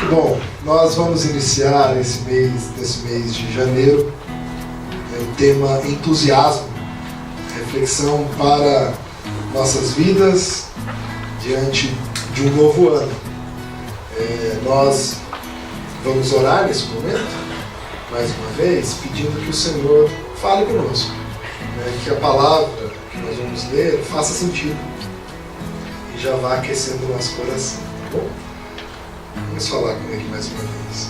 Bom, nós vamos iniciar nesse mês de janeiro, o tema entusiasmo, reflexão para nossas vidas diante de um novo ano. Nós vamos orar nesse momento, mais uma vez, pedindo que o Senhor fale conosco, que a palavra que nós vamos ler faça sentido e já vá aquecendo o nosso coração, tá bom? Vamos falar com Ele mais uma vez.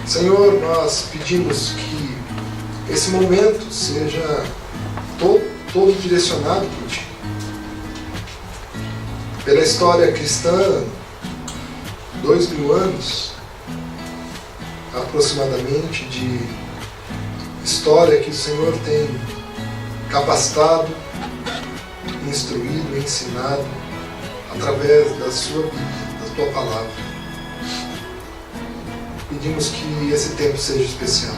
Senhor, nós pedimos que esse momento seja todo direcionado por Ti. Pela história cristã, 2000 anos aproximadamente de história que o Senhor tem capacitado, instruído, ensinado através da Sua Bíblia, da Tua Palavra. Pedimos que esse tempo seja especial,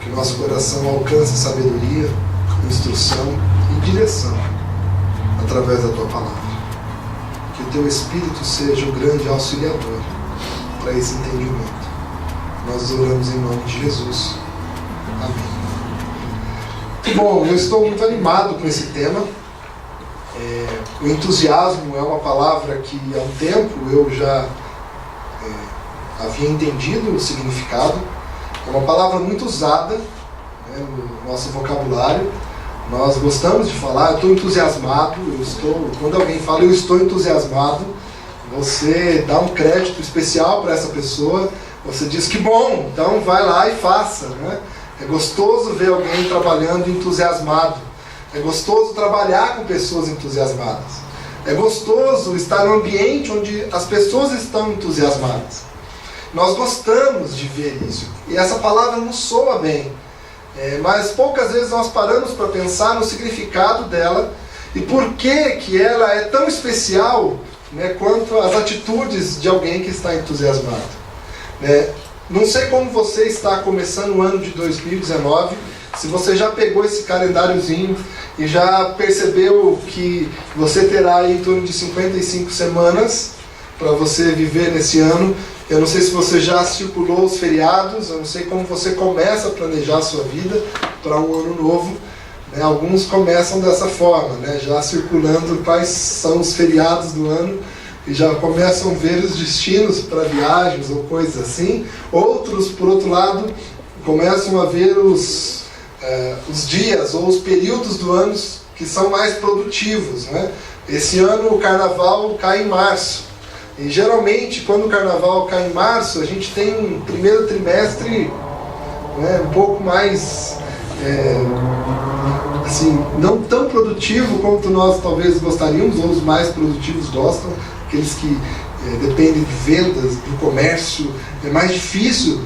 que o nosso coração alcance sabedoria, instrução e direção através da Tua Palavra. Que o Teu Espírito seja o grande auxiliador para esse entendimento. Nós oramos em nome de Jesus. Amém. Bom, eu estou muito animado com esse tema. O entusiasmo é uma palavra que há um tempo eu já havia entendido o significado. É uma palavra muito usada, no nosso vocabulário. Nós gostamos de falar, eu estou entusiasmado, quando alguém fala eu estou entusiasmado, você dá um crédito especial para essa pessoa, você diz que bom, então vai lá e faça. É gostoso ver alguém trabalhando entusiasmado, é gostoso trabalhar com pessoas entusiasmadas, é gostoso estar num ambiente onde as pessoas estão entusiasmadas. Nós gostamos de ver isso, e essa palavra nos soa bem, mas poucas vezes nós paramos para pensar no significado dela e por que ela é tão especial, quanto as atitudes de alguém que está entusiasmado. Não sei como você está começando o ano de 2019, se você já pegou esse calendáriozinho e já percebeu que você terá aí em torno de 55 semanas para você viver nesse ano. Eu não sei se você já circulou os feriados, eu não sei como você começa a planejar a sua vida para um ano novo. Alguns começam dessa forma, já circulando quais são os feriados do ano e já começam a ver os destinos para viagens ou coisas assim. Outros, por outro lado, começam a ver os dias ou os períodos do ano que são mais produtivos. Esse ano o carnaval cai em março. E geralmente, quando o carnaval cai em março, a gente tem um primeiro trimestre um pouco mais, assim, não tão produtivo quanto nós talvez gostaríamos, ou os mais produtivos gostam, aqueles que dependem de vendas, do comércio. É mais difícil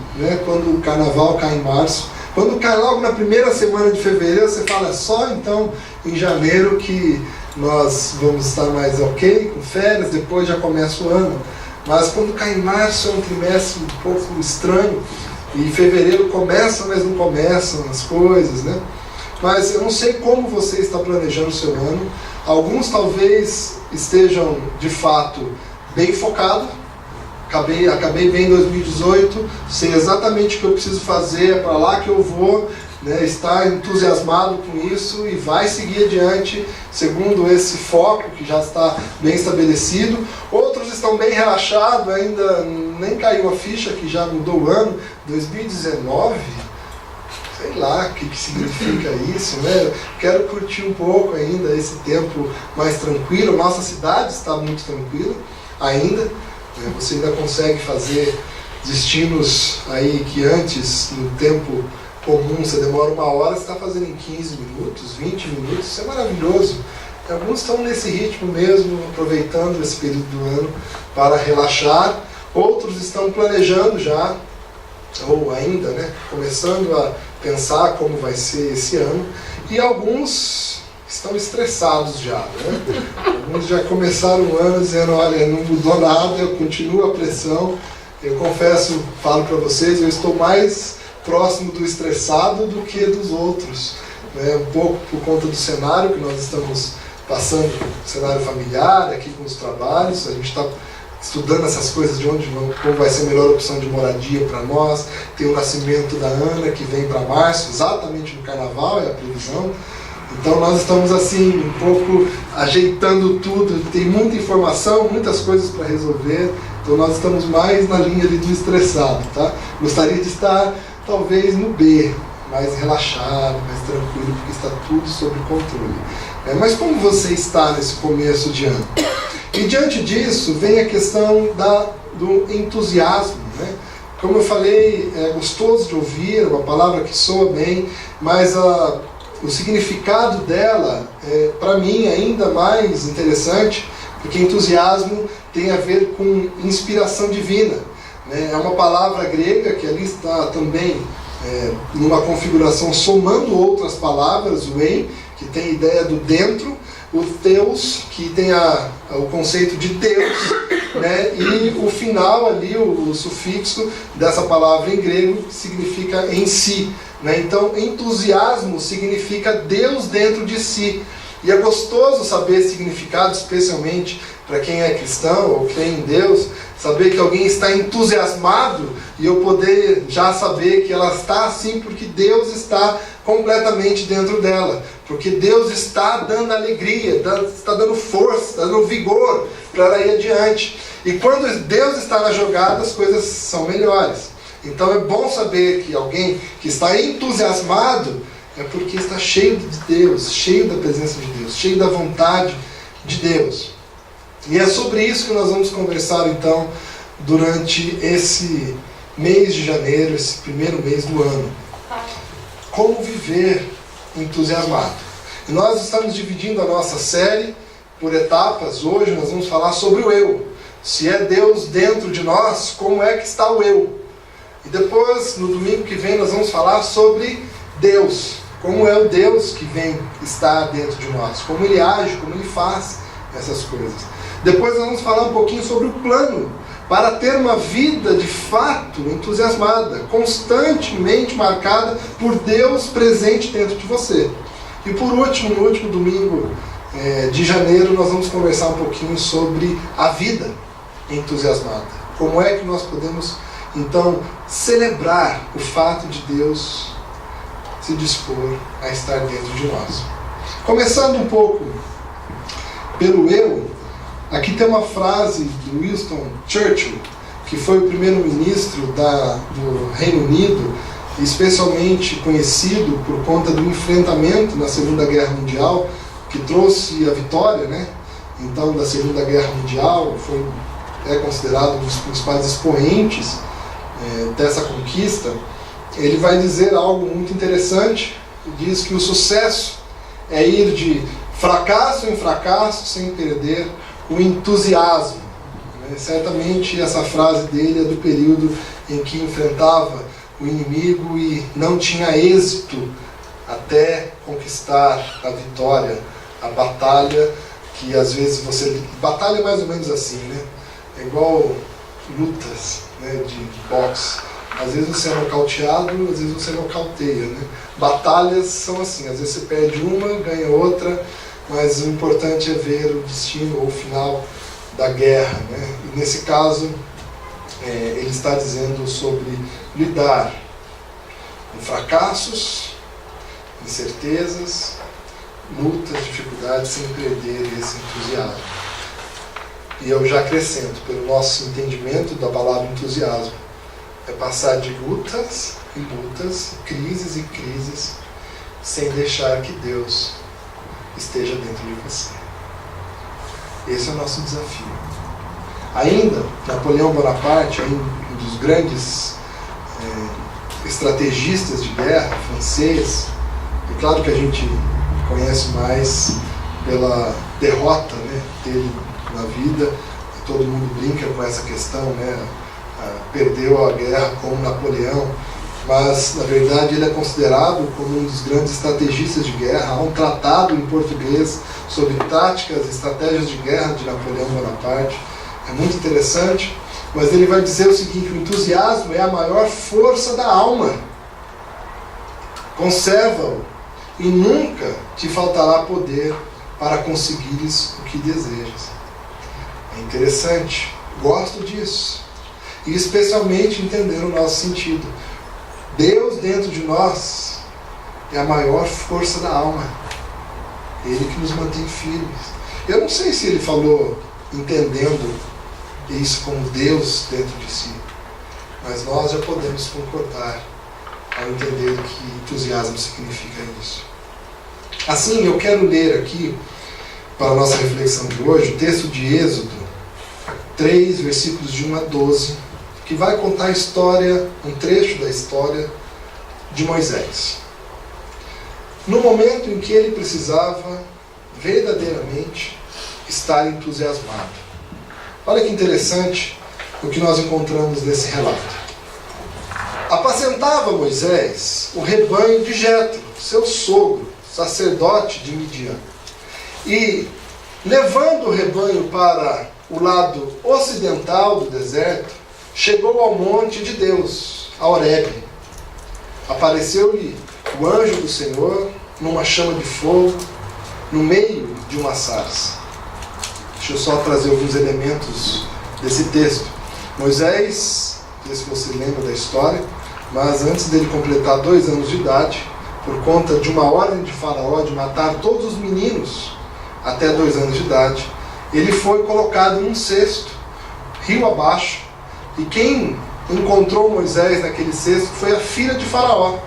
quando o carnaval cai em março. Quando cai logo na primeira semana de fevereiro, você fala só então em janeiro que nós vamos estar mais ok, com férias, depois já começa o ano. Mas quando cai em março é um trimestre um pouco estranho, e em fevereiro começa, mas não começam as coisas, Mas eu não sei como você está planejando o seu ano. Alguns talvez estejam de fato bem focados. Acabei bem em 2018, sei exatamente o que eu preciso fazer, é para lá que eu vou, estar entusiasmado com isso e vai seguir adiante segundo esse foco que já está bem estabelecido. Outros estão bem relaxados, ainda nem caiu a ficha que já mudou o ano. 2019, sei lá o que significa isso, Quero curtir um pouco ainda esse tempo mais tranquilo. Nossa cidade está muito tranquila ainda. Você ainda consegue fazer destinos aí que antes, no tempo comum, você demora 1 hora, você está fazendo em 15 minutos, 20 minutos, isso é maravilhoso. Alguns estão nesse ritmo mesmo, aproveitando esse período do ano para relaxar. Outros estão planejando já, ou ainda, começando a pensar como vai ser esse ano. E alguns estão estressados já, Alguns já começaram o ano dizendo, olha, não mudou nada, eu continuo a pressão. Eu confesso, falo para vocês, eu estou mais próximo do estressado do que dos outros. Um pouco por conta do cenário que nós estamos passando, cenário familiar, aqui com os trabalhos. A gente está estudando essas coisas de onde como vai ser a melhor opção de moradia para nós. Tem o nascimento da Ana, que vem para março, exatamente no carnaval, é a previsão. Então nós estamos assim, um pouco ajeitando tudo, tem muita informação, muitas coisas para resolver, então nós estamos mais na linha ali do estressado, tá? Gostaria de estar talvez no B, mais relaxado, mais tranquilo, porque está tudo sob controle. Mas como você está nesse começo de ano? E diante disso vem a questão do entusiasmo, né? Como eu falei, é gostoso de ouvir, é uma palavra que soa bem, mas o significado dela é, para mim, ainda mais interessante, porque entusiasmo tem a ver com inspiração divina, né? É uma palavra grega que ali está também numa configuração somando outras palavras, o en, que tem a ideia do dentro, o theos, que tem o conceito de Deus, né? E o final ali, o sufixo dessa palavra em grego, significa em si, né? Então, entusiasmo significa Deus dentro de si. E é gostoso saber esse significado, especialmente para quem é cristão ou crê em Deus, saber que alguém está entusiasmado e eu poder já saber que ela está assim porque Deus está completamente dentro dela. Porque Deus está dando alegria, está dando força, está dando vigor para ela ir adiante. E quando Deus está na jogada, as coisas são melhores. Então é bom saber que alguém que está entusiasmado é porque está cheio de Deus, cheio da presença de Deus, cheio da vontade de Deus. E é sobre isso que nós vamos conversar então durante esse mês de janeiro, esse primeiro mês do ano. Como viver entusiasmado. E nós estamos dividindo a nossa série por etapas. Hoje nós vamos falar sobre o eu. Se é Deus dentro de nós, como é que está o eu? E depois, no domingo que vem, nós vamos falar sobre Deus. Como é o Deus que vem estar dentro de nós. Como Ele age, como Ele faz essas coisas. Depois nós vamos falar um pouquinho sobre o plano para ter uma vida de fato entusiasmada, constantemente marcada por Deus presente dentro de você. E por último, no último domingo de janeiro, nós vamos conversar um pouquinho sobre a vida entusiasmada. Como é que nós podemos, então, celebrar o fato de Deus se dispor a estar dentro de nós. Começando um pouco pelo eu, aqui tem uma frase de Winston Churchill, que foi o primeiro-ministro do Reino Unido, especialmente conhecido por conta do enfrentamento na Segunda Guerra Mundial, que trouxe a vitória, né? Então, da Segunda Guerra Mundial, é considerado um dos principais expoentes dessa conquista. Ele vai dizer algo muito interessante, diz que o sucesso é ir de fracasso em fracasso sem perder o entusiasmo. Certamente essa frase dele é do período em que enfrentava o inimigo e não tinha êxito até conquistar a vitória, a batalha, que às vezes batalha é mais ou menos assim, né? É igual lutas, né, de boxe. Às vezes você é nocauteado, às vezes você nocauteia, né? Batalhas são assim, às vezes você perde uma, ganha outra, mas o importante é ver o destino ou o final da guerra, né? E nesse caso, ele está dizendo sobre lidar com fracassos, incertezas, lutas, dificuldades, sem perder esse entusiasmo. E eu já acrescento, pelo nosso entendimento da palavra entusiasmo, é passar de lutas e lutas, crises e crises, sem deixar que Deus esteja dentro de você. Esse é o nosso desafio. Ainda, Napoleão Bonaparte, um dos grandes estrategistas de guerra francês, é claro que a gente conhece mais pela derrota, né, dele na vida, todo mundo brinca com essa questão, né, perdeu a guerra como Napoleão, mas na verdade ele é considerado como um dos grandes estrategistas de guerra. Há um tratado em português sobre táticas e estratégias de guerra de Napoleão Bonaparte, é muito interessante, mas ele vai dizer o seguinte: o entusiasmo é a maior força da alma, conserva-o e nunca te faltará poder para conseguires o que desejas. É interessante, Gosto disso. E especialmente entender o nosso sentido. Deus dentro de nós é a maior força da alma. Ele que nos mantém firmes. Eu não sei se ele falou entendendo isso como Deus dentro de si, mas nós já podemos concordar ao entender que entusiasmo significa isso. Assim, eu quero ler aqui, para a nossa reflexão de hoje, o texto de Êxodo 3, versículos de 1 a 12, que vai contar a história, um trecho da história de Moisés. No momento em que ele precisava verdadeiramente estar entusiasmado. Olha que interessante o que nós encontramos nesse relato. Apacentava Moisés o rebanho de Jetro, seu sogro, sacerdote de Midian. E, levando o rebanho para o lado ocidental do deserto, chegou ao monte de Deus, a Horebe. Apareceu-lhe o anjo do Senhor numa chama de fogo, no meio de uma sarça. Deixa eu só trazer alguns elementos desse texto. Moisés, não sei se você lembra da história, mas antes dele completar 2 anos de idade, por conta de uma ordem de Faraó de matar todos os meninos até 2 anos de idade, ele foi colocado num cesto, rio abaixo, e quem encontrou Moisés naquele cesto foi a filha de Faraó,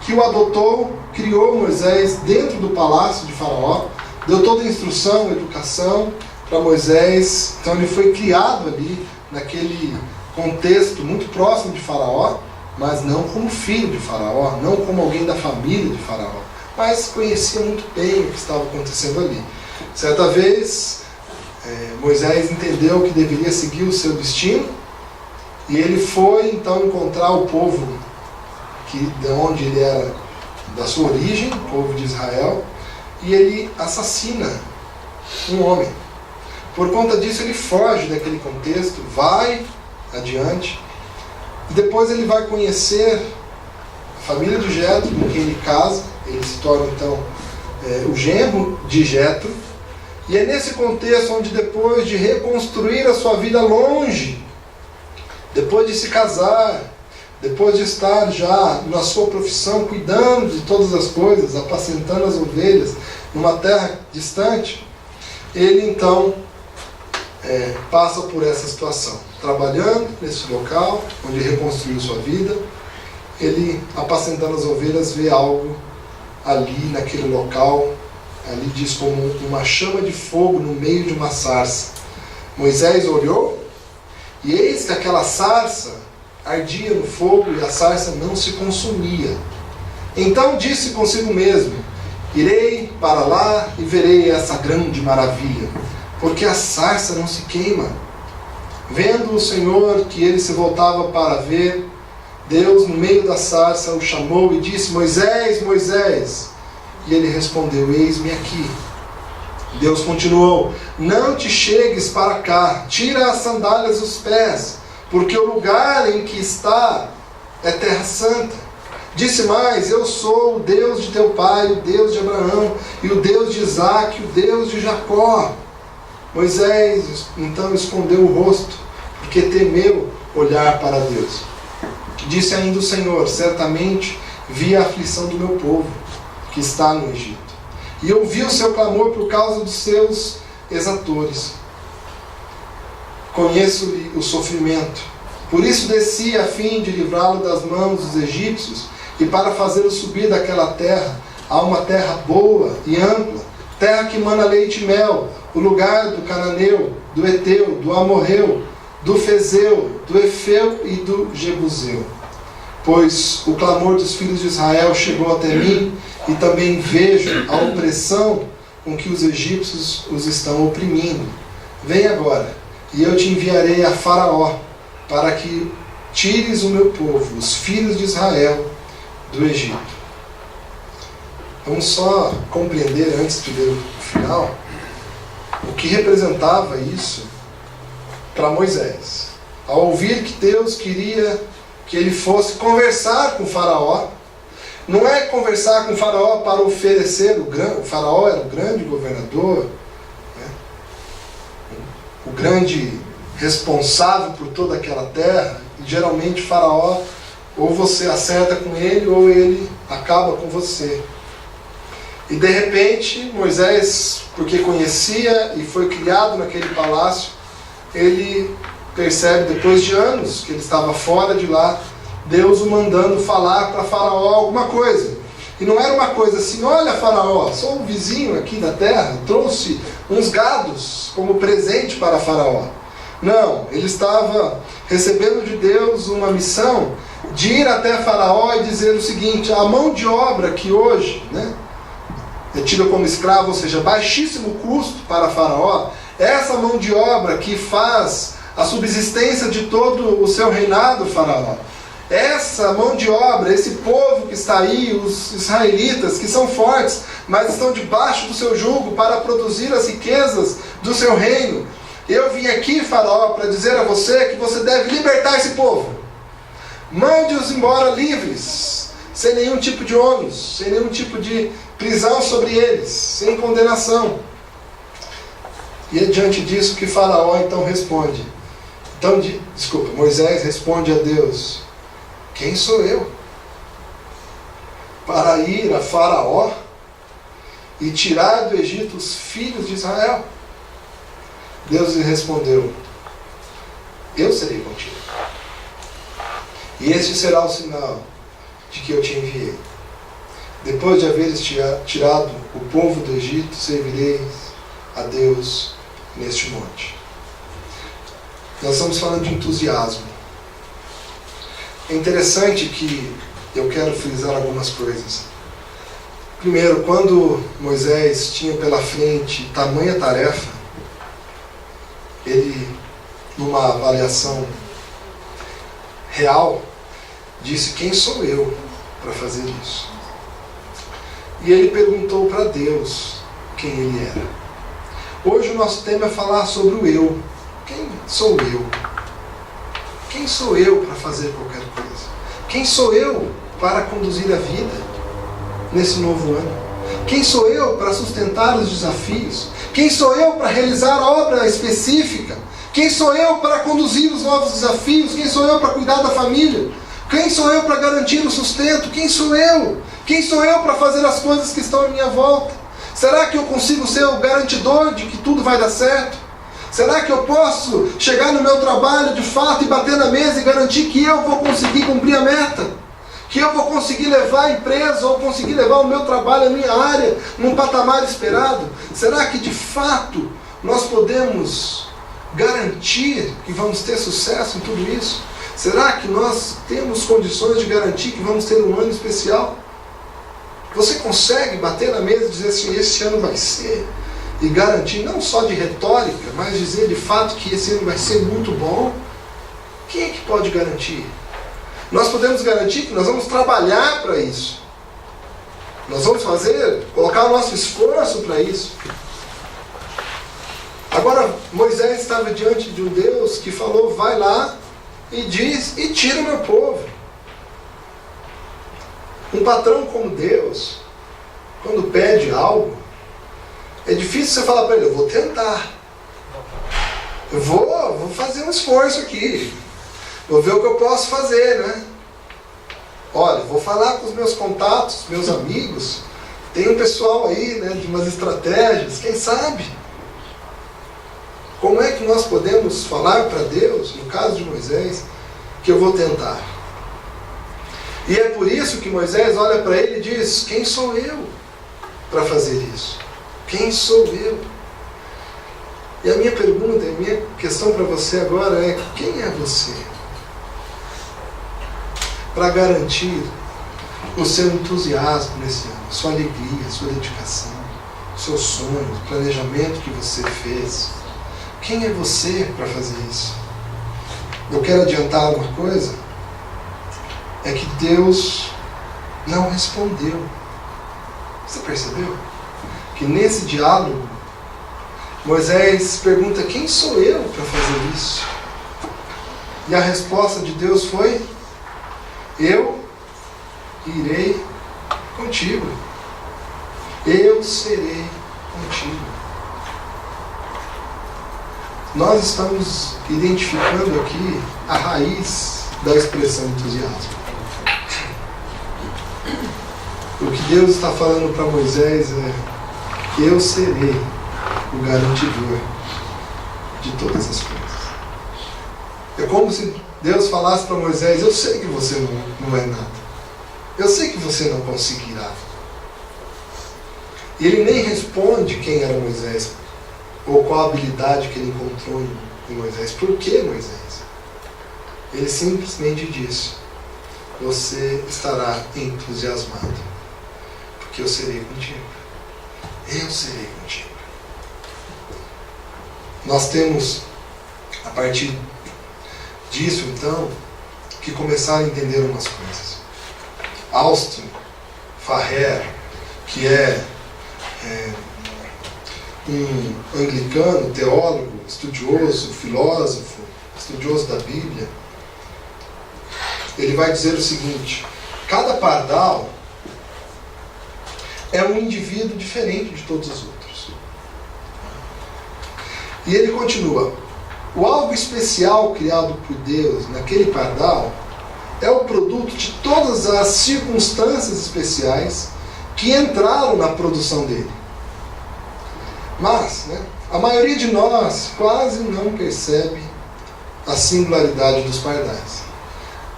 que o adotou, criou Moisés dentro do palácio de Faraó, deu toda a instrução, educação para Moisés. Então ele foi criado ali, naquele contexto muito próximo de Faraó, mas não como filho de Faraó, não como alguém da família de Faraó, mas conhecia muito bem o que estava acontecendo ali. Certa vez, Moisés entendeu que deveria seguir o seu destino, e ele foi então encontrar o povo de onde ele era, da sua origem, o povo de Israel, e ele assassina um homem. Por conta disso ele foge daquele contexto, vai adiante, e depois ele vai conhecer a família de Jetro, com quem ele casa. Ele se torna então o genro de Jetro, e é nesse contexto onde, depois de reconstruir a sua vida longe, depois de se casar, depois de estar já na sua profissão, cuidando de todas as coisas, apacentando as ovelhas numa terra distante, ele então passa por essa situação, trabalhando nesse local onde reconstruiu sua vida. Ele, apacentando as ovelhas, vê algo ali naquele local, ali diz como uma chama de fogo no meio de uma sarça. Moisés olhou, e eis que aquela sarça ardia no fogo, e a sarça não se consumia. Então disse consigo mesmo: irei para lá e verei essa grande maravilha, porque a sarça não se queima. Vendo o Senhor que ele se voltava para ver, Deus, no meio da sarça, o chamou e disse: Moisés, Moisés. E ele respondeu: eis-me aqui. Deus continuou: não te chegues para cá, tira as sandálias dos pés, porque o lugar em que está é terra santa. Disse mais: eu sou o Deus de teu pai, o Deus de Abraão, e o Deus de Isaque, o Deus de Jacó. Moisés então escondeu o rosto, porque temeu olhar para Deus. Disse ainda o Senhor: certamente vi a aflição do meu povo, que está no Egito, e ouvi o seu clamor por causa dos seus exatores. Conheço-lhe o sofrimento, por isso desci a fim de livrá-lo das mãos dos egípcios, e para fazê-lo subir daquela terra a uma terra boa e ampla, terra que mana leite e mel, o lugar do cananeu, do Eteu, do Amorreu, do Fezeu, do Efeu e do Jebuseu. Pois o clamor dos filhos de Israel chegou até mim, e também vejo a opressão com que os egípcios os estão oprimindo. Vem agora, e eu te enviarei a Faraó, para que tires o meu povo, os filhos de Israel, do Egito. Vamos só compreender, antes de ler o final, o que representava isso para Moisés. Ao ouvir que Deus queria que ele fosse conversar com o Faraó, não é conversar com o Faraó para oferecer, o Faraó era o grande governador, né? O grande responsável por toda aquela terra, e geralmente Faraó, ou você acerta com ele, ou ele acaba com você. E de repente, Moisés, porque conhecia e foi criado naquele palácio, ele percebe, depois de anos que ele estava fora de lá, Deus o mandando falar para Faraó alguma coisa. E não era uma coisa assim: olha, Faraó, sou um vizinho aqui da terra, trouxe uns gados como presente para Faraó. Não, ele estava recebendo de Deus uma missão de ir até Faraó e dizer o seguinte: a mão de obra que hoje, é tida como escravo, ou seja, baixíssimo custo para Faraó, essa mão de obra que faz a subsistência de todo o seu reinado, Faraó, essa mão de obra, esse povo que está aí, os israelitas, que são fortes, mas estão debaixo do seu jugo para produzir as riquezas do seu reino, eu vim aqui, Faraó, para dizer a você que você deve libertar esse povo. Mande-os embora livres, sem nenhum tipo de ônus, sem nenhum tipo de prisão sobre eles, sem condenação. E é diante disso que Faraó então responde. Moisés responde a Deus: quem sou eu para ir a Faraó e tirar do Egito os filhos de Israel? Deus lhe respondeu: eu serei contigo, e este será o sinal de que eu te enviei. Depois de haveres tirado o povo do Egito, servireis a Deus neste monte. Nós estamos falando de entusiasmo. É interessante que eu quero frisar algumas coisas. Primeiro, quando Moisés tinha pela frente tamanha tarefa, ele, numa avaliação real, disse: quem sou eu para fazer isso? E ele perguntou para Deus quem ele era. Hoje o nosso tema é falar sobre o eu. Quem sou eu? Quem sou eu para fazer qualquer coisa? Quem sou eu para conduzir a vida nesse novo ano? Quem sou eu para sustentar os desafios? Quem sou eu para realizar obra específica? Quem sou eu para conduzir os novos desafios? Quem sou eu para cuidar da família? Quem sou eu para garantir o sustento? Quem sou eu? Quem sou eu para fazer as coisas que estão à minha volta? Será que eu consigo ser o garantidor de que tudo vai dar certo? Será que eu posso chegar no meu trabalho de fato e bater na mesa e garantir que eu vou conseguir cumprir a meta? Que eu vou conseguir levar a empresa ou conseguir levar o meu trabalho, a minha área, num patamar esperado? Será que de fato nós podemos garantir que vamos ter sucesso em tudo isso? Será que nós temos condições de garantir que vamos ter um ano especial? Você consegue bater na mesa e dizer assim: esse ano vai ser, e garantir, não só de retórica, mas dizer de fato que esse ano vai ser muito bom? Quem é que pode garantir? Nós podemos garantir que nós vamos trabalhar para isso. Nós vamos colocar o nosso esforço para isso. Agora, Moisés estava diante de um Deus que falou: vai lá e diz, e tira o meu povo. Um patrão como Deus, quando pede algo, é difícil você falar para ele: eu vou tentar, eu vou fazer um esforço aqui, vou ver o que eu posso fazer, né? Olha, vou falar com os meus contatos, meus amigos, tem um pessoal aí, né, de umas estratégias, quem sabe? Como é que nós podemos falar para Deus, no caso de Moisés, que eu vou tentar? E é por isso que Moisés olha para ele e diz: quem sou eu para fazer isso? Quem sou eu? E a minha pergunta, a minha questão para você agora é: quem é você? Para garantir o seu entusiasmo nesse ano, sua alegria, sua dedicação, seus sonhos, o planejamento que você fez. Quem é você para fazer isso? Eu quero adiantar uma coisa, é que Deus não respondeu. Você percebeu? Que nesse diálogo, Moisés pergunta: quem sou eu para fazer isso? E a resposta de Deus foi: eu irei contigo. Eu serei contigo. nós estamos identificando aqui a raiz da expressão entusiasmo. O que Deus está falando para Moisés é: eu serei o garantidor de todas as coisas. É como se Deus falasse para Moisés: eu sei que você não é nada. Eu sei que você não conseguirá. E ele nem responde quem era Moisés, ou qual a habilidade que ele encontrou em Moisés. Por que Moisés? Ele simplesmente diz: você estará entusiasmado, porque eu serei contigo. Eu serei contigo. Nós temos, a partir disso, então, que começar a entender umas coisas. Austin Farrer, que é um anglicano, teólogo, estudioso, filósofo, estudioso da Bíblia, ele vai dizer o seguinte: cada pardal é um indivíduo diferente de todos os outros. E ele continua: o algo especial criado por Deus naquele pardal é o produto de todas as circunstâncias especiais que entraram na produção dele. Mas, a maioria de nós quase não percebe a singularidade dos pardais.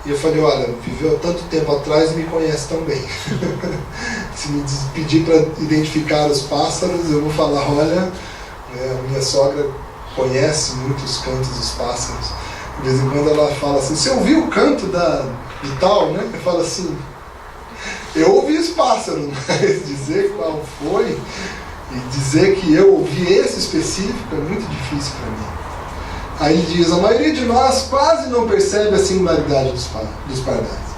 E eu falei: olha, viveu há tanto tempo atrás e me conhece tão bem. Se me pedir para identificar os pássaros, eu vou falar: olha, a minha sogra conhece muitos cantos dos pássaros. De vez em quando ela fala assim: você ouviu o canto de tal, né? Eu falo assim: eu ouvi os pássaros, mas dizer qual foi e dizer que eu ouvi esse específico é muito difícil para mim. Aí ele diz: a maioria de nós quase não percebe a singularidade dos pardais.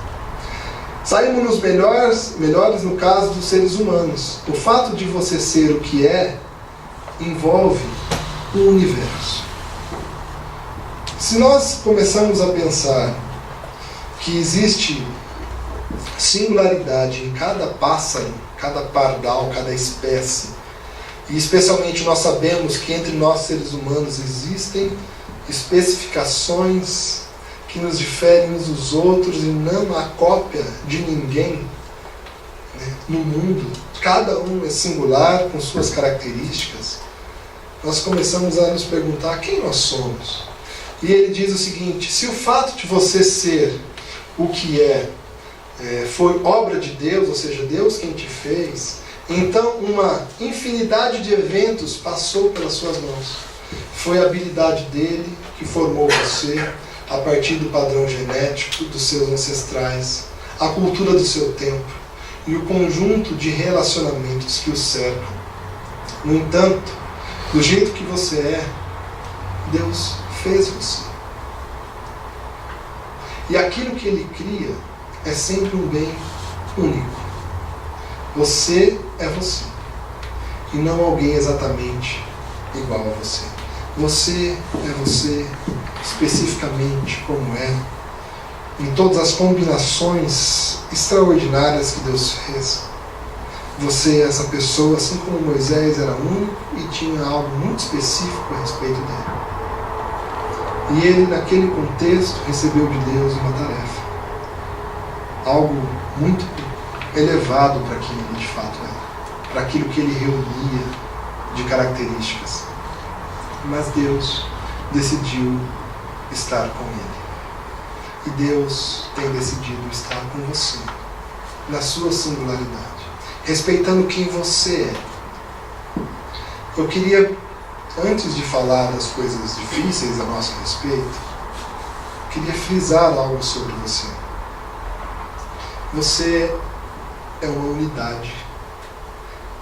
Saímos melhores no caso dos seres humanos. O fato de você ser o que é envolve o universo. Se nós começarmos a pensar que existe singularidade em cada pássaro, cada pardal, cada espécie, e especialmente nós sabemos que entre nós seres humanos existem especificações que nos diferem uns dos outros e não há cópia de ninguém, no mundo, cada um é singular com suas características, nós começamos a nos perguntar quem nós somos. E ele diz o seguinte: se o fato de você ser o que foi obra de Deus, ou seja, Deus quem te fez, então uma infinidade de eventos passou pelas suas mãos. Foi a habilidade dele que formou você a partir do padrão genético dos seus ancestrais, a cultura do seu tempo e o conjunto de relacionamentos que o cercam. No entanto, do jeito que você é, Deus fez você. E aquilo que ele cria é sempre um bem único. Você é você. E não alguém exatamente igual a você. Você é você especificamente como é, em todas as combinações extraordinárias que Deus fez. Você é essa pessoa, assim como Moisés era único e tinha algo muito específico a respeito dele. E ele, naquele contexto, recebeu de Deus uma tarefa. Algo muito elevado para aquilo que de fato era. Para aquilo que ele reunia de características. Mas Deus decidiu estar com ele. E Deus tem decidido estar com você. Na sua singularidade. Respeitando quem você é. Eu queria, antes de falar das coisas difíceis a nosso respeito, queria frisar algo sobre você. Você é uma unidade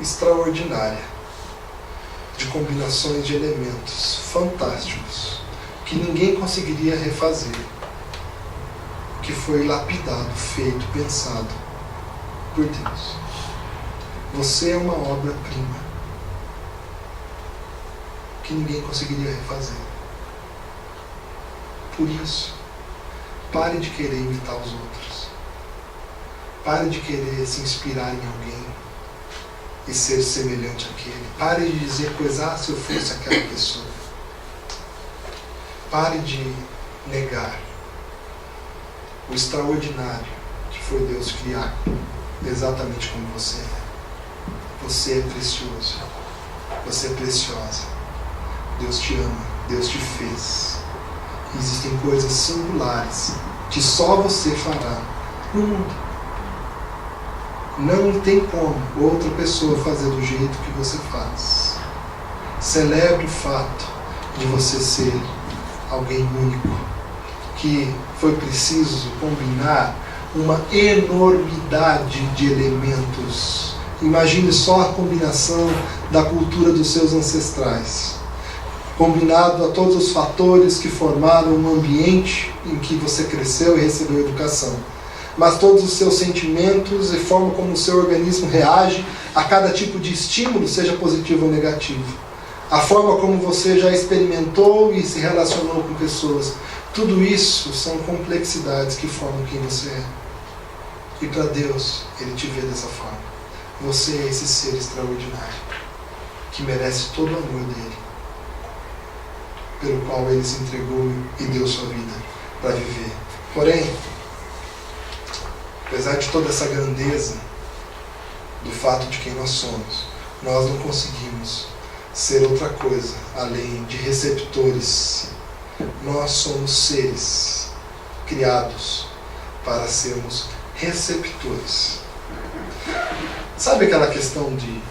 extraordinária de combinações de elementos fantásticos que ninguém conseguiria refazer, que foi lapidado, feito, pensado por Deus. Você é uma obra-prima que ninguém conseguiria refazer. Por isso, pare de querer imitar os outros. Pare de querer se inspirar em alguém e ser semelhante àquele. Pare de dizer coisas: se eu fosse aquela pessoa. Pare de negar o extraordinário que foi Deus criar exatamente como você é. Você é precioso. Você é preciosa. Deus te ama. Deus te fez. Existem coisas singulares que só você fará no mundo. Não tem como outra pessoa fazer do jeito que você faz. Celebre o fato de você ser alguém único, que foi preciso combinar uma enormidade de elementos. Imagine só a combinação da cultura dos seus ancestrais, combinado a todos os fatores que formaram um ambiente em que você cresceu e recebeu educação, mas todos os seus sentimentos e forma como o seu organismo reage a cada tipo de estímulo, seja positivo ou negativo. A forma como você já experimentou e se relacionou com pessoas. Tudo isso são complexidades que formam quem você é. E para Deus, Ele te vê dessa forma. Você é esse ser extraordinário, que merece todo o amor dEle, pelo qual Ele se entregou e deu sua vida para viver. Porém, apesar de toda essa grandeza do fato de quem nós somos, nós não conseguimos ser outra coisa além de receptores. Nós somos seres criados para sermos receptores. Sabe aquela questão de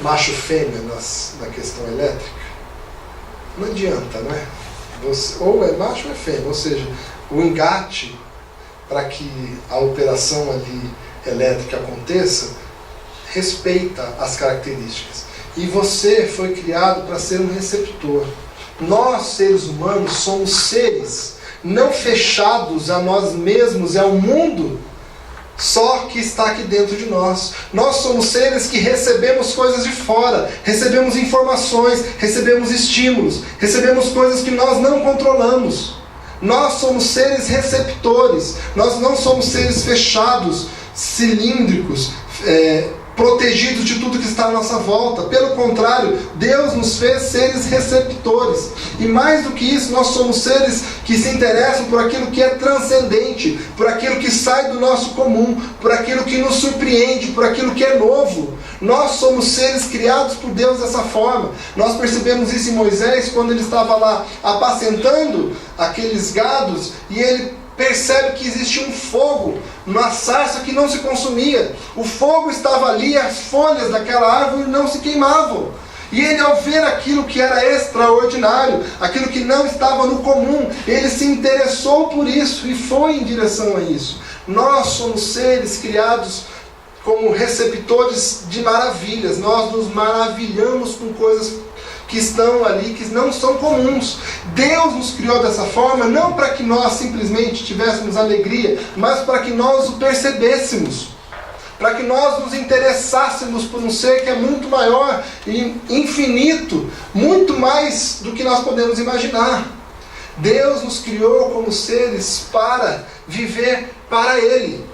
macho-fêmea na questão elétrica? Não adianta, né? Ou é macho ou é fêmea, ou seja, o engate para que a operação ali elétrica aconteça respeita as características. E você foi criado para ser um receptor. Nós, seres humanos, somos seres não fechados a nós mesmos e ao mundo, só que está aqui dentro de nós. Nós somos seres que recebemos coisas de fora, recebemos informações, recebemos estímulos, recebemos coisas que nós não controlamos. Nós somos seres receptores, nós não somos seres fechados, cilíndricos, protegidos de tudo que está à nossa volta. Pelo contrário, Deus nos fez seres receptores. E mais do que isso, nós somos seres que se interessam por aquilo que é transcendente, por aquilo que sai do nosso comum, por aquilo que nos surpreende, por aquilo que é novo. Nós somos seres criados por Deus dessa forma. Nós percebemos isso em Moisés, quando ele estava lá apacentando aqueles gados, e ele percebe que existia um fogo na sarça que não se consumia. O fogo estava ali, as folhas daquela árvore não se queimavam. E ele, ao ver aquilo que era extraordinário, aquilo que não estava no comum, ele se interessou por isso e foi em direção a isso. Nós somos seres criados como receptores de maravilhas. Nós nos maravilhamos com coisas que estão ali, que não são comuns. Deus nos criou dessa forma, não para que nós simplesmente tivéssemos alegria, mas para que nós o percebêssemos, para que nós nos interessássemos por um ser que é muito maior e infinito, muito mais do que nós podemos imaginar. Deus nos criou como seres para viver para Ele.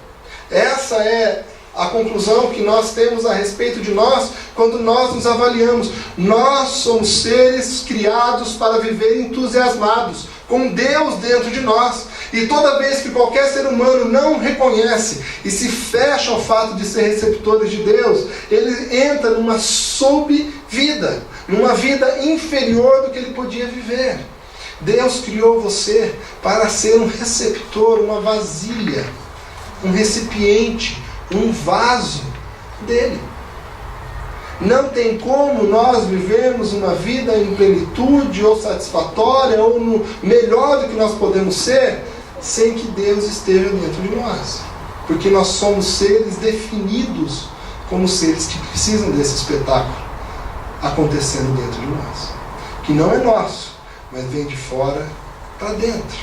Essa é a conclusão que nós temos a respeito de nós quando nós nos avaliamos. Nós somos seres criados para viver entusiasmados, com Deus dentro de nós. E toda vez que qualquer ser humano não reconhece e se fecha ao fato de ser receptores de Deus, ele entra numa subvida, numa vida inferior do que ele podia viver. Deus criou você para ser um receptor, uma vasilha, um recipiente, um vaso dele. Não tem como nós vivermos uma vida em plenitude ou satisfatória ou no melhor do que nós podemos ser sem que Deus esteja dentro de nós, porque nós somos seres definidos como seres que precisam desse espetáculo acontecendo dentro de nós, que não é nosso, mas vem de fora para dentro.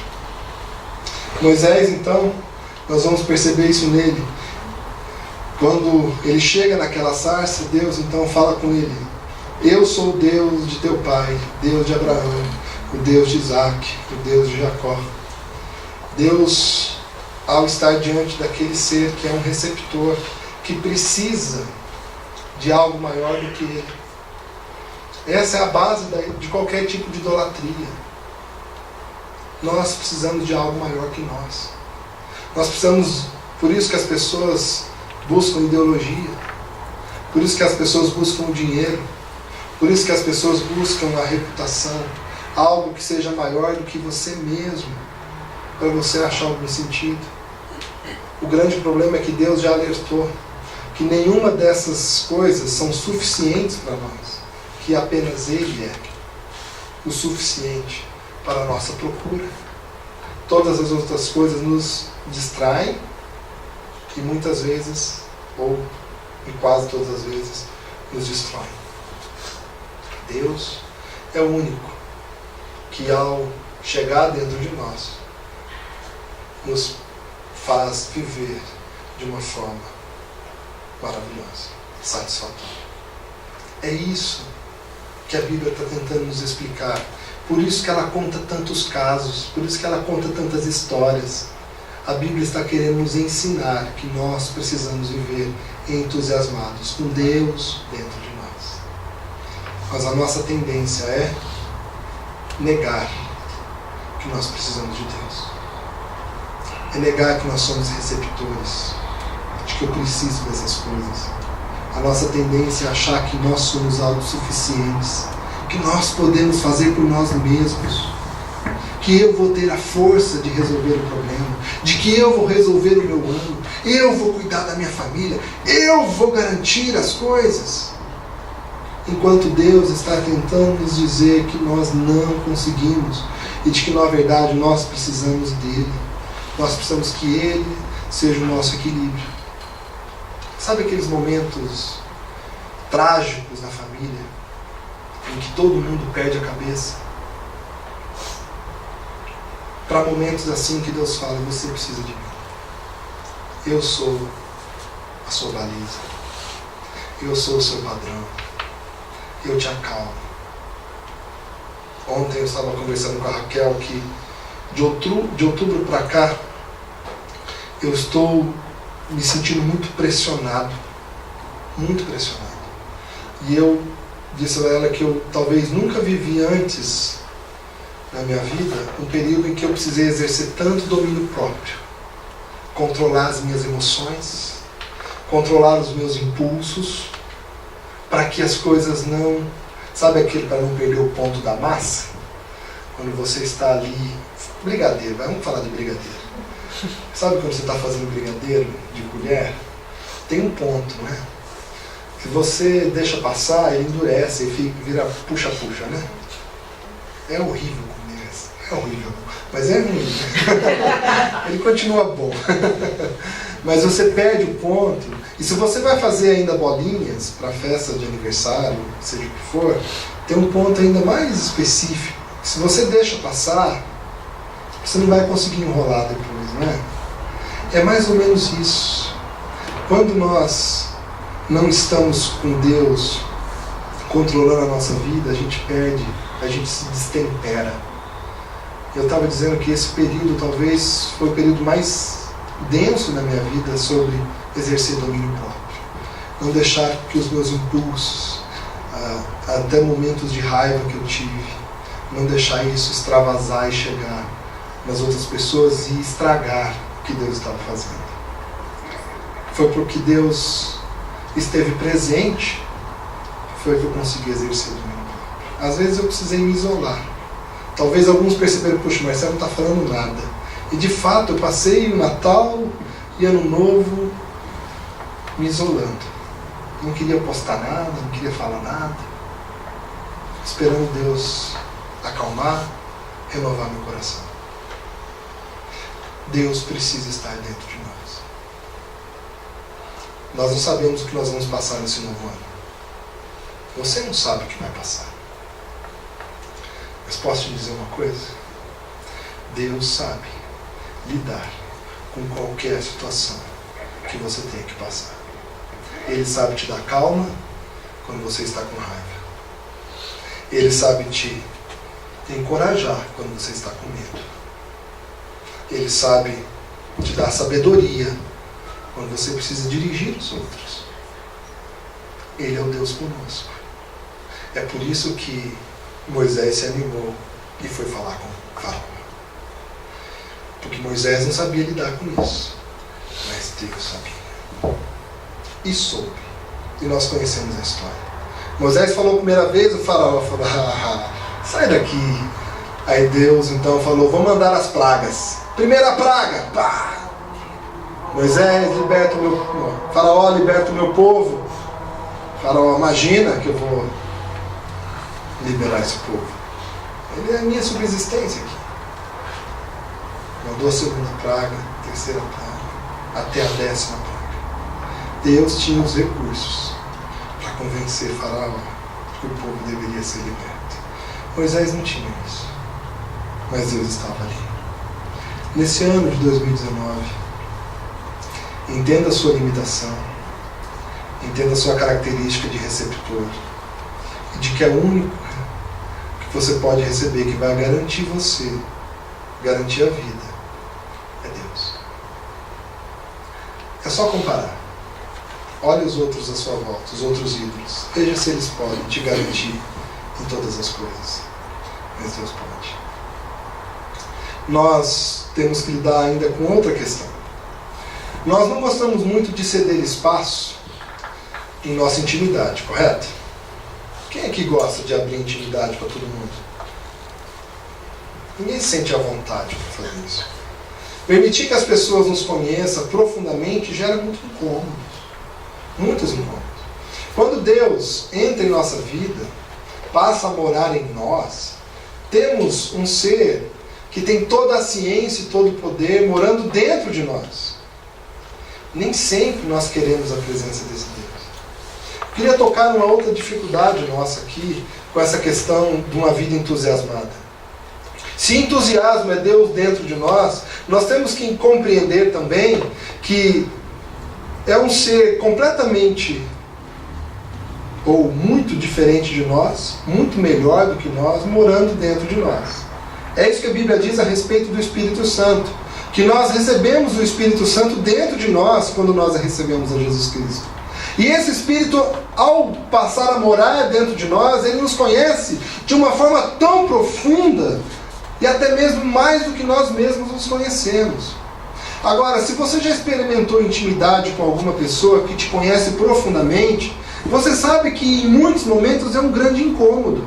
Moisés, então, nós vamos perceber isso nele. Quando ele chega naquela sarça, Deus então fala com ele: eu sou o Deus de teu pai, Deus de Abraão, o Deus de Isaac, o Deus de Jacó. Deus, ao estar diante daquele ser que é um receptor, que precisa de algo maior do que ele. Essa é a base de qualquer tipo de idolatria. nós precisamos de algo maior que nós. Nós precisamos, por isso que as pessoas buscam ideologia, por isso que as pessoas buscam o dinheiro, por isso que as pessoas buscam a reputação, algo que seja maior do que você mesmo, para você achar algum sentido. O grande problema é que Deus já alertou que nenhuma dessas coisas são suficientes para nós, que apenas Ele é o suficiente para a nossa procura. Todas as outras coisas nos distraem e muitas vezes, ou em quase todas as vezes, nos destroem. Deus é o único que, ao chegar dentro de nós, nos faz viver de uma forma maravilhosa, satisfatória. É isso que a Bíblia está tentando nos explicar. Por isso que ela conta tantos casos, por isso que ela conta tantas histórias. A Bíblia está querendo nos ensinar que nós precisamos viver entusiasmados com Deus dentro de nós. Mas a nossa tendência é negar que nós precisamos de Deus. É negar que nós somos receptores, de que eu preciso dessas coisas. A nossa tendência é achar que nós somos autossuficientes, que nós podemos fazer por nós mesmos, que eu vou ter a força de resolver o problema, de que eu vou resolver o meu ano, eu vou cuidar da minha família, eu vou garantir as coisas. Enquanto Deus está tentando nos dizer que nós não conseguimos e de que na verdade nós precisamos dele. Nós precisamos que Ele seja o nosso equilíbrio. Sabe aqueles momentos trágicos na família, em que todo mundo perde a cabeça? Para momentos assim que Deus fala, você precisa de mim. Eu sou a sua baliza. Eu sou o seu padrão. Eu te acalmo. Ontem eu estava conversando com a Raquel que de outubro para cá, eu estou me sentindo muito pressionado. Muito pressionado. E eu disse a ela que eu talvez nunca vivi antes na minha vida um período em que eu precisei exercer tanto domínio próprio. Controlar as minhas emoções, controlar os meus impulsos, para que as coisas não... Sabe aquele para não perder o ponto da massa? Quando você está ali... Brigadeiro, vamos falar de brigadeiro. Sabe quando você está fazendo brigadeiro de colher? Tem um ponto, né? Se você deixa passar, ele endurece e vira puxa-puxa, né? É horrível comer isso. É horrível. Mas é ruim. Ele continua bom. Mas você perde o ponto. E se você vai fazer ainda bolinhas para festa de aniversário, seja o que for, tem um ponto ainda mais específico. Se você deixa passar, você não vai conseguir enrolar depois, né? É mais ou menos isso. Quando nós não estamos com Deus controlando a nossa vida, a gente perde, a gente se destempera. Eu estava dizendo que esse período talvez foi o período mais denso na minha vida sobre exercer domínio próprio. Não deixar que os meus impulsos, até momentos de raiva que eu tive, não deixar isso extravasar e chegar nas outras pessoas e estragar o que Deus estava fazendo. Foi porque Deus esteve presente, foi que eu consegui exercer o domínio próprio. Às vezes eu precisei me isolar. Talvez alguns perceberam, puxa, mas você não está falando nada. E de fato eu passei o Natal e Ano Novo me isolando. Não queria postar nada, não queria falar nada. Esperando Deus acalmar, renovar meu coração. Deus precisa estar dentro de nós. Nós não sabemos o que nós vamos passar nesse novo ano. Você não sabe o que vai passar. Mas posso te dizer uma coisa? Deus sabe lidar com qualquer situação que você tenha que passar. Ele sabe te dar calma quando você está com raiva. Ele sabe te encorajar quando você está com medo. Ele sabe te dar sabedoria quando você precisa dirigir os outros. Ele é o Deus conosco. É por isso que Moisés se animou e foi falar com Faraó. Porque Moisés não sabia lidar com isso. Mas Deus sabia. E soube. E nós conhecemos a história. Moisés falou a primeira vez, o faraó falou, sai daqui. Aí Deus então falou, vou mandar as pragas. Primeira praga, pá! Moisés, liberta o meu... Faraó, liberta o meu povo. Faraó, imagina que eu vou liberar esse povo. Ele é a minha subsistência aqui. Mandou a segunda praga, a terceira praga, até a 10ª praga. Deus tinha os recursos para convencer Faraó que o povo deveria ser liberto. Moisés não tinha isso. Mas Deus estava ali. Nesse ano de 2019, entenda a sua limitação, entenda a sua característica de receptor, e de que é o único que você pode receber, que vai garantir você, garantir a vida, é Deus. É só comparar. Olhe os outros à sua volta, os outros ídolos. Veja se eles podem te garantir em todas as coisas. Mas Deus pode. Nós temos que lidar ainda com outra questão. Nós não gostamos muito de ceder espaço em nossa intimidade, correto? Quem é que gosta de abrir intimidade para todo mundo? Ninguém se sente à vontade para fazer isso. Permitir que as pessoas nos conheçam profundamente gera muito incômodo. Muitos incômodos. Quando Deus entra em nossa vida, passa a morar em nós, temos um ser que tem toda a ciência e todo o poder morando dentro de nós. Nem sempre nós queremos a presença desse Deus. Queria tocar numa outra dificuldade nossa aqui, com essa questão de uma vida entusiasmada. Se entusiasmo é Deus dentro de nós, nós temos que compreender também que é um ser completamente ou muito diferente de nós, muito melhor do que nós, morando dentro de nós. É isso que a Bíblia diz a respeito do Espírito Santo, que nós recebemos o Espírito Santo dentro de nós quando nós recebemos a Jesus Cristo. E esse Espírito, ao passar a morar dentro de nós, ele nos conhece de uma forma tão profunda e até mesmo mais do que nós mesmos nos conhecemos. Agora, se você já experimentou intimidade com alguma pessoa que te conhece profundamente, você sabe que em muitos momentos é um grande incômodo.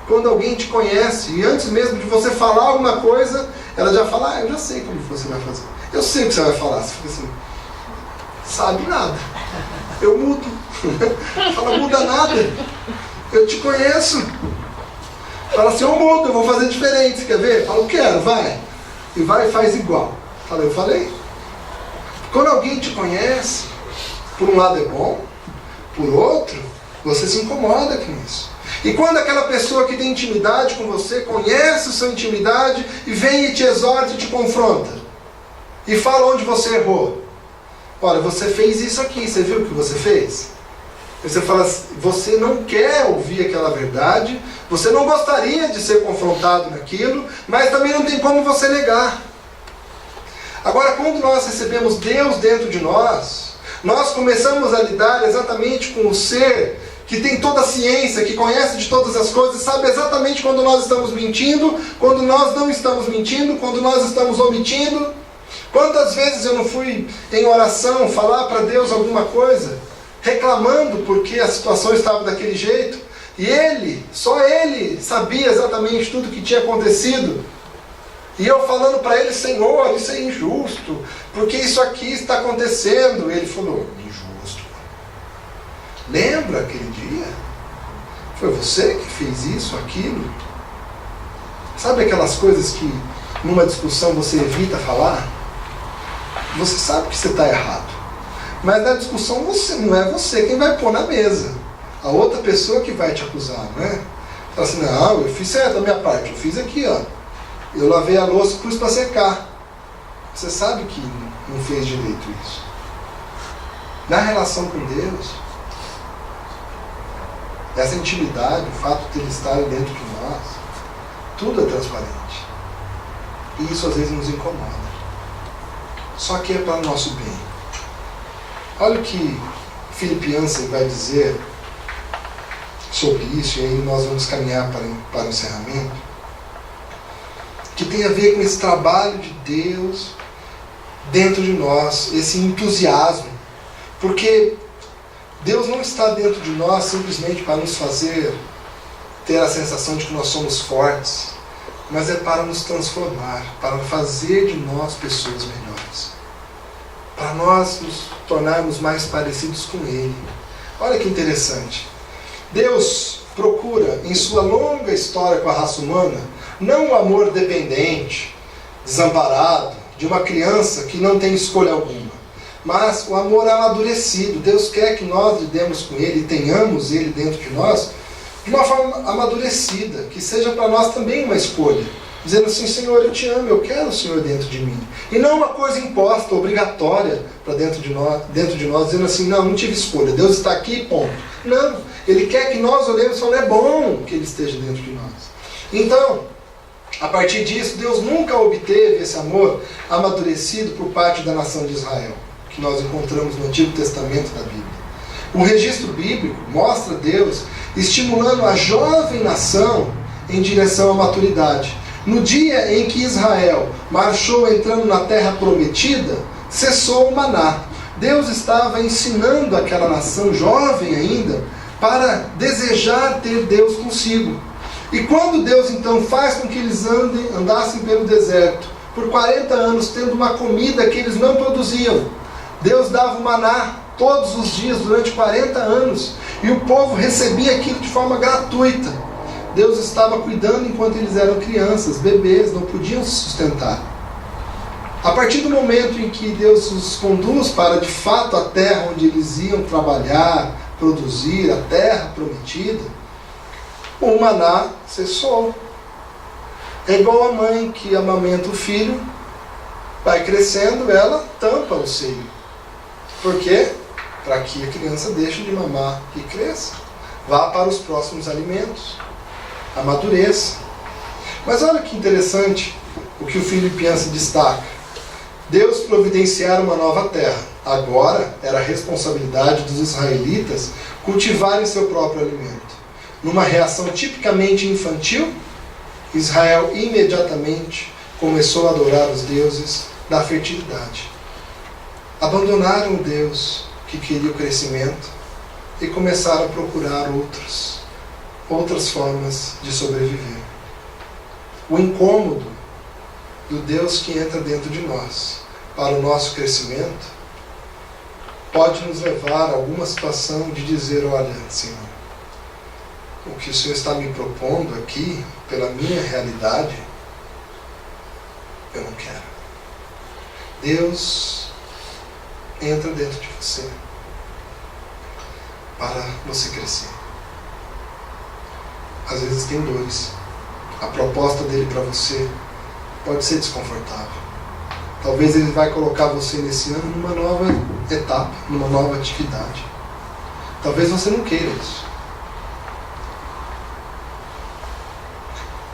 Quando alguém te conhece, e antes mesmo de você falar alguma coisa, ela já fala, eu já sei como você vai fazer. Eu sei o que você vai falar. Você fica assim, sabe nada. Eu mudo. Fala, muda nada. Eu te conheço. Fala assim, eu mudo, eu vou fazer diferente. Você quer ver? Fala, eu quero, vai. E vai e faz igual. Fala, eu falei. Quando alguém te conhece, por um lado é bom, por outro, você se incomoda com isso. E quando aquela pessoa que tem intimidade com você, conhece a sua intimidade, e vem e te exorta e te confronta, e fala onde você errou. Olha, você fez isso aqui, você viu o que você fez? E você fala, você não quer ouvir aquela verdade, você não gostaria de ser confrontado naquilo, mas também não tem como você negar. Agora, quando nós recebemos Deus dentro de nós, nós começamos a lidar exatamente com o ser que tem toda a ciência, que conhece de todas as coisas, sabe exatamente quando nós estamos mentindo, quando nós não estamos mentindo, quando nós estamos omitindo. Quantas vezes eu não fui em oração falar para Deus alguma coisa, reclamando porque a situação estava daquele jeito, e Ele, só Ele sabia exatamente tudo o que tinha acontecido. E eu falando para Ele, Senhor, isso é injusto, porque isso aqui está acontecendo. E Ele falou, injusto? Lembra aquele dia? Foi você que fez isso, aquilo? Sabe aquelas coisas que numa discussão você evita falar? Você sabe que você está errado. Mas na discussão não é você quem vai pôr na mesa. A outra pessoa que vai te acusar, não é? Fala assim, não, eu fiz certo a minha parte, eu fiz aqui, ó. Eu lavei a louça e pus para secar. Você sabe que não fez direito isso. Na relação com Deus, essa intimidade, o fato de Ele estar dentro de nós, tudo é transparente. E isso às vezes nos incomoda. Só que é para o nosso bem. Olha o que Filipenses vai dizer sobre isso, e aí nós vamos caminhar para o encerramento. que tem a ver com esse trabalho de Deus dentro de nós, esse entusiasmo. Porque Deus não está dentro de nós simplesmente para nos fazer ter a sensação de que nós somos fortes, mas é para nos transformar, para fazer de nós pessoas melhores, para nós nos tornarmos mais parecidos com Ele. Olha que interessante. Deus procura, em sua longa história com a raça humana, não o amor dependente, desamparado, de uma criança que não tem escolha alguma, mas o amor amadurecido. Deus quer que nós lidemos com Ele e tenhamos Ele dentro de nós de uma forma amadurecida, que seja para nós também uma escolha, dizendo assim: Senhor, eu te amo, eu quero o Senhor dentro de mim. E não uma coisa imposta, obrigatória para dentro de nós, dizendo assim: não tive escolha, Deus está aqui, ponto. Não, Ele quer que nós olhemos e falemos: é bom que Ele esteja dentro de nós. Então, a partir disso, Deus nunca obteve esse amor amadurecido por parte da nação de Israel, que nós encontramos no Antigo Testamento da Bíblia. O registro bíblico mostra Deus estimulando a jovem nação em direção à maturidade. No dia em que Israel marchou entrando na terra prometida, cessou o maná. Deus estava ensinando aquela nação jovem ainda para desejar ter Deus consigo. E quando Deus então faz com que eles andassem pelo deserto por 40 anos, tendo uma comida que eles não produziam, Deus dava o maná todos os dias durante 40 anos, e o povo recebia aquilo de forma gratuita. Deus estava cuidando enquanto eles eram crianças, bebês, não podiam se sustentar. A partir do momento em que Deus os conduz para de fato a terra onde eles iam trabalhar, produzir, a terra prometida, o maná cessou. É igual a mãe que amamenta o filho, vai crescendo, ela tampa o seio. Por quê? Para que a criança deixe de mamar e cresça, vá para os próximos alimentos, amadureça. Mas olha que interessante o que o Filipenses destaca: Deus providenciara uma nova terra. Agora era a responsabilidade dos israelitas cultivarem seu próprio alimento. Numa reação tipicamente infantil, Israel imediatamente começou a adorar os deuses da fertilidade. Abandonaram o Deus que queria o crescimento e começaram a procurar outras formas de sobreviver. O incômodo do Deus que entra dentro de nós para o nosso crescimento pode nos levar a alguma situação de dizer: olha, Senhor, o que o Senhor está me propondo aqui, pela minha realidade, eu não quero. Deus entra dentro de você para você crescer. Às vezes tem dores. A proposta dele para você pode ser desconfortável. Talvez ele vai colocar você nesse ano numa nova etapa, numa nova atividade. Talvez você não queira isso.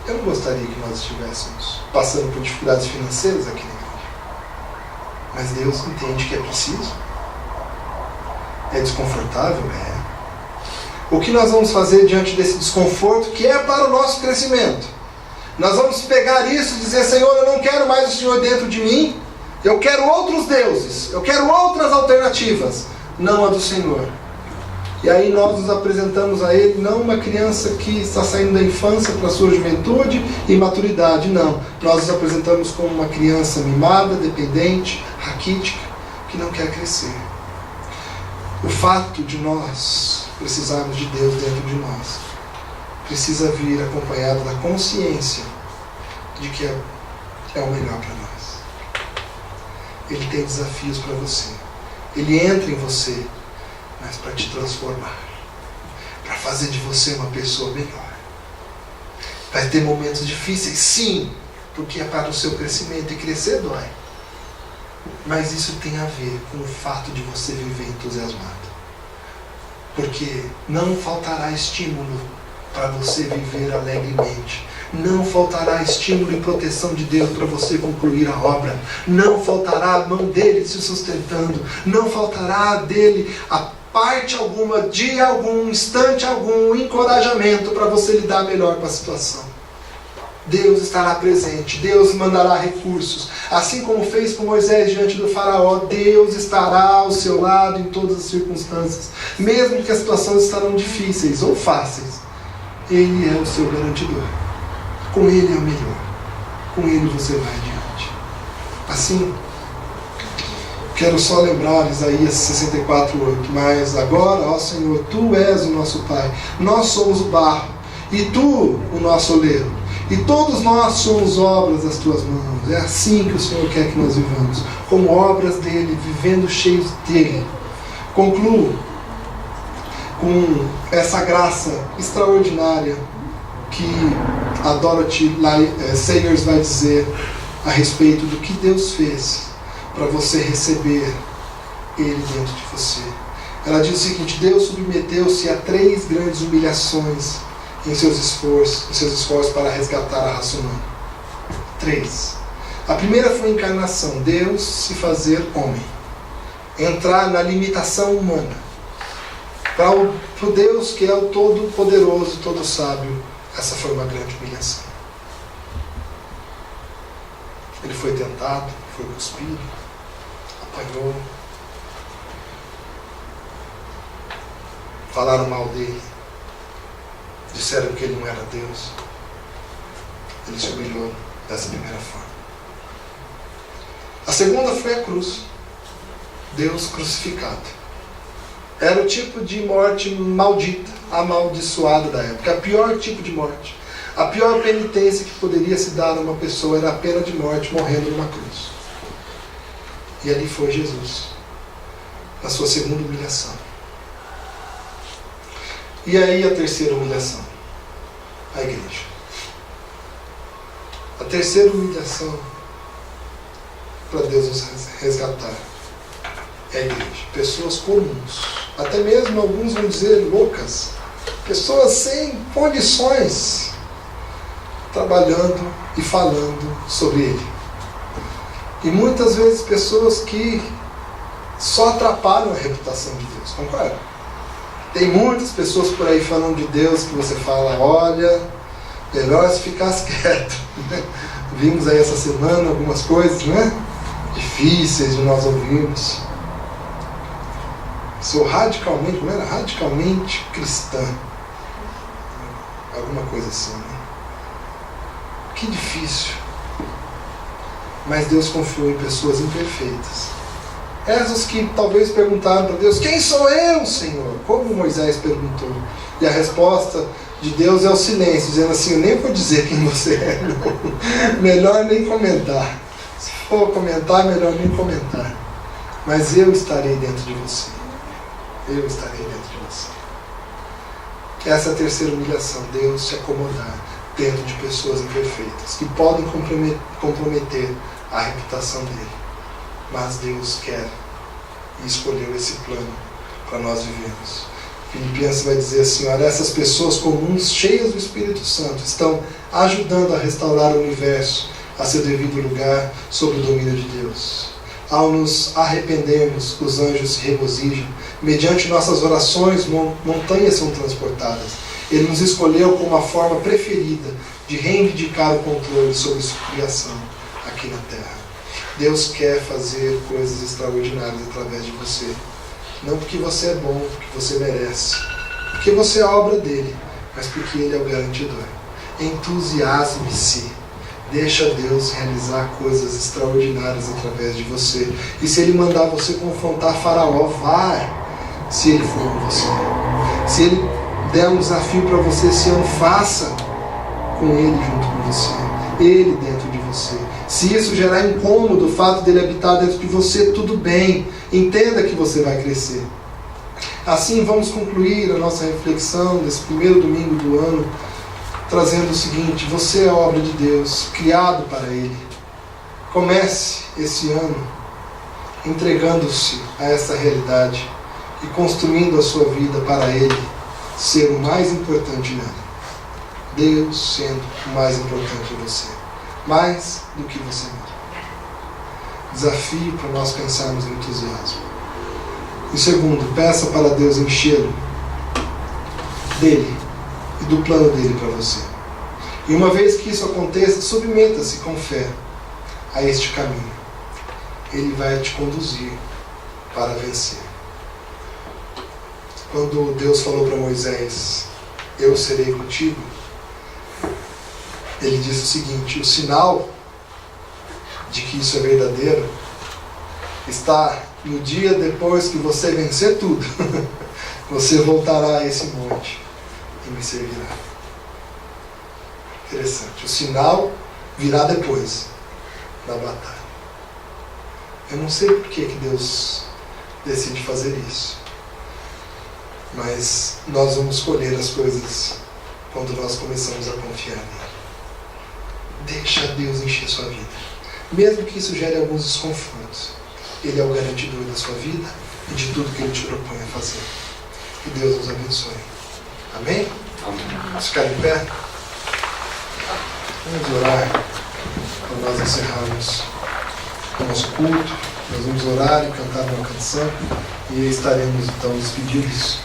Eu não gostaria que nós estivéssemos passando por dificuldades financeiras aqui na igreja. Mas Deus entende que é preciso. É desconfortável? É. O que nós vamos fazer diante desse desconforto que é para o nosso crescimento? Nós vamos pegar isso e dizer: Senhor, eu não quero mais o Senhor dentro de mim. Eu quero outros deuses. Eu quero outras alternativas. Não a do Senhor. E aí nós nos apresentamos a Ele não uma criança que está saindo da infância para a sua juventude e maturidade, não. Nós nos apresentamos como uma criança mimada, dependente, raquítica, que não quer crescer. O fato de nós precisarmos de Deus dentro de nós precisa vir acompanhado da consciência de que é o melhor para nós. Ele tem desafios para você. Ele entra em você, mas para te transformar, para fazer de você uma pessoa melhor. Vai ter momentos difíceis, sim, porque é para o seu crescimento, e crescer dói. Mas isso tem a ver com o fato de você viver entusiasmado. Porque não faltará estímulo para você viver alegremente. Não faltará estímulo e proteção de Deus para você concluir a obra. Não faltará a mão dele te sustentando. Não faltará dele a parte alguma, dia algum, instante algum, encorajamento para você lidar melhor com a situação. Deus estará presente, Deus mandará recursos. Assim como fez com Moisés diante do faraó, Deus estará ao seu lado em todas as circunstâncias. Mesmo que as situações estarão difíceis ou fáceis, Ele é o seu garantidor. Com Ele é o melhor. Com Ele você vai adiante. Assim, quero só lembrar Isaías 64:8. Mas agora, ó Senhor, Tu és o nosso Pai. Nós somos o barro, e Tu o nosso oleiro. E todos nós somos obras das Tuas mãos. É assim que o Senhor quer que nós vivamos, como obras dEle, vivendo cheios dEle. Concluo com essa graça extraordinária que a Dorothy Sayers vai dizer a respeito do que Deus fez para você receber Ele dentro de você. Ela diz o seguinte: Deus submeteu-se a 3 grandes humilhações em seus esforços para resgatar a raça humana. 3. A primeira foi a encarnação, Deus se fazer homem, entrar na limitação humana. Para o Deus que é o Todo-Poderoso, Todo-Sábio, essa foi uma grande humilhação. Ele foi tentado, foi cuspido, apanhou, falaram mal dele, disseram que ele não era Deus. Ele se humilhou dessa primeira forma. A segunda foi a cruz. Deus crucificado. Era o tipo de morte maldita, amaldiçoada da época. O pior tipo de morte. A pior penitência que poderia se dar a uma pessoa era a pena de morte morrendo numa cruz. E ali foi Jesus, na sua segunda humilhação. E aí a terceira humilhação, a igreja. A terceira humilhação para Deus nos resgatar é a igreja. Pessoas comuns, até mesmo alguns vão dizer loucas, pessoas sem condições, trabalhando e falando sobre Ele. E muitas vezes pessoas que só atrapalham a reputação de Deus, concorda? Tem muitas pessoas por aí falando de Deus que você fala, olha, melhor se ficasse quieto. Vimos aí essa semana algumas coisas, né? Difíceis de nós ouvirmos. Sou radicalmente, como era? Radicalmente cristã. Alguma coisa assim, né? Que difícil. Mas Deus confiou em pessoas imperfeitas. Essas que talvez perguntaram para Deus, quem sou eu, Senhor? Como Moisés perguntou. E a resposta de Deus é o silêncio, dizendo assim, eu nem vou dizer quem você é, não. Melhor nem comentar. Se for comentar, melhor nem comentar. Mas eu estarei dentro de você. Eu estarei dentro de você. Essa é a terceira humilhação, Deus se acomodar dentro de pessoas imperfeitas, que podem comprometer a reputação dele. Mas Deus quer e escolheu esse plano para nós vivermos. Filipenses vai dizer assim, olha, essas pessoas comuns, cheias do Espírito Santo, estão ajudando a restaurar o universo a seu devido lugar sob o domínio de Deus. Ao nos arrependermos, os anjos se regozijam. Mediante nossas orações, montanhas são transportadas. Ele nos escolheu como a forma preferida de reivindicar o controle sobre sua criação aqui na Terra. Deus quer fazer coisas extraordinárias através de você. Não porque você é bom, porque você merece. Porque você é a obra dele, mas porque ele é o garantidor. Entusiasme-se. Deixa Deus realizar coisas extraordinárias através de você. E se ele mandar você confrontar Faraó, vai. Se ele for com você. Se ele der um desafio para você esse ano, faça com ele junto com você. Ele dentro de você. Se isso gerar incômodo, o fato dele habitar dentro de você, tudo bem. Entenda que você vai crescer. Assim, vamos concluir a nossa reflexão desse primeiro domingo do ano, trazendo o seguinte, você é obra de Deus, criado para Ele. Comece esse ano entregando-se a essa realidade e construindo a sua vida para Ele ser o mais importante nela. Deus sendo o mais importante em você. Mais do que você mesmo. Desafio para nós pensarmos no entusiasmo. E segundo, peça para Deus enchê-lo dele e do plano dele para você. E uma vez que isso aconteça, submeta-se com fé a este caminho. Ele vai te conduzir para vencer. Quando Deus falou para Moisés, eu serei contigo, ele disse o seguinte: o sinal de que isso é verdadeiro está no dia depois que você vencer tudo. Você voltará a esse monte e me servirá. Interessante. O sinal virá depois da batalha. Eu não sei por que Deus decide fazer isso, mas nós vamos colher as coisas quando nós começamos a confiar nele. Deixa Deus encher sua vida, mesmo que isso gere alguns desconfortos. Ele é o garantidor da sua vida e de tudo que Ele te propõe a fazer. Que Deus nos abençoe. Amém? Amém. Vamos ficar em pé? Vamos orar para nós encerrarmos o nosso culto. Nós vamos orar e cantar uma canção e estaremos então despedidos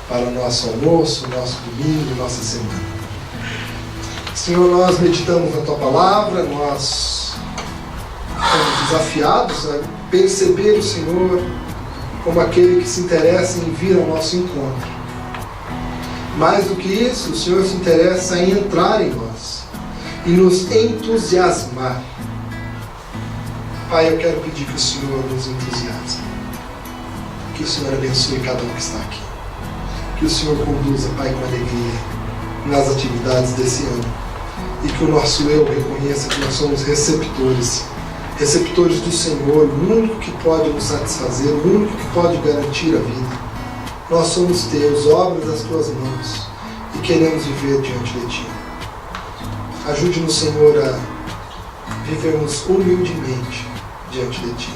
para o nosso almoço, o nosso domingo, nossa semana. Senhor, nós meditamos na Tua Palavra, nós somos desafiados a perceber o Senhor como aquele que se interessa em vir ao nosso encontro. Mais do que isso, o Senhor se interessa em entrar em nós e nos entusiasmar. Pai, eu quero pedir que o Senhor nos entusiasme, que o Senhor abençoe cada um que está aqui, que o Senhor conduza, Pai, com alegria nas atividades desse ano, e que o nosso eu reconheça que nós somos receptores do Senhor, o único que pode nos satisfazer, o único que pode garantir a vida. Nós somos Teus, obras das Tuas mãos, e queremos viver diante de Ti. Ajude-nos, Senhor, a vivermos humildemente diante de Ti,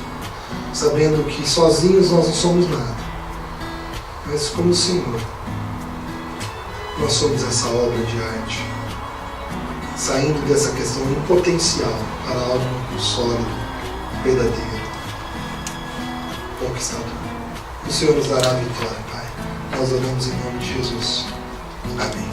sabendo que sozinhos nós não somos nada, mas como o Senhor, nós somos essa obra de arte, saindo dessa questão em potencial para algo sólido, verdadeiro, conquistador. O Senhor nos dará a vitória, Pai. Nós oramos em nome de Jesus. Amém.